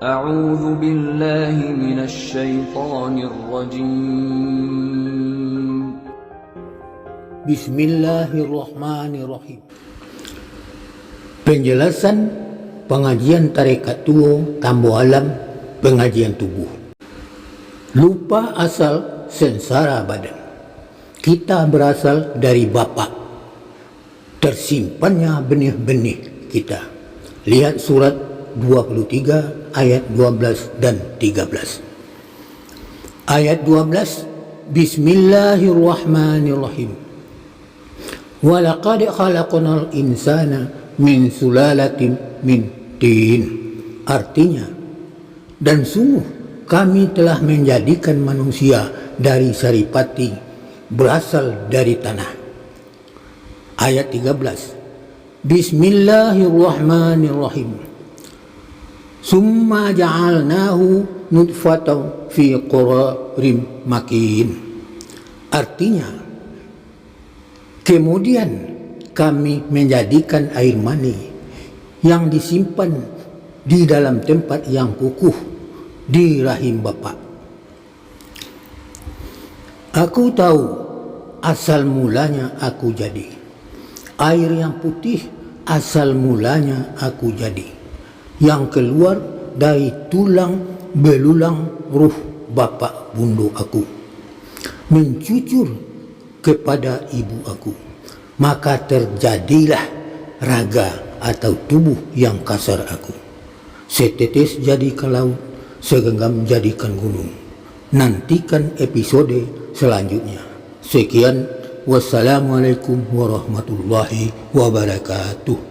أعوذ بالله من الشيطان الرجيم. Bismillahirrahmanirrahim. Penjelasan pengajian tarekat Tuo Tambo Alam, pengajian tubuh. Lupa asal sengsara badan. Kita berasal dari Bapa. Tersimpannya benih-benih kita. Lihat surat 23 ayat 12 dan 13. Ayat 12, Bismillahirrahmanirrahim. Walaqad khalaqnal insana min sulalatin min tin. Artinya, dan sungguh kami telah menjadikan manusia dari saripati berasal dari tanah. Ayat 13, Bismillahirrahmanirrahim. Summa ja'alnahu nutfatan fi qararin makin. Artinya, kemudian kami menjadikan air mani yang disimpan di dalam tempat yang kukuh di rahim bapa. Aku tahu asal mulanya aku jadi. Air yang putih asal mulanya aku jadi, yang keluar dari tulang belulang ruh bapa bundu aku, mencucur kepada ibu aku, maka terjadilah raga atau tubuh yang kasar aku. Setetes jadikan laut, segenggam jadikan gunung. Nantikan episode selanjutnya. Sekian, wassalamualaikum warahmatullahi wabarakatuh.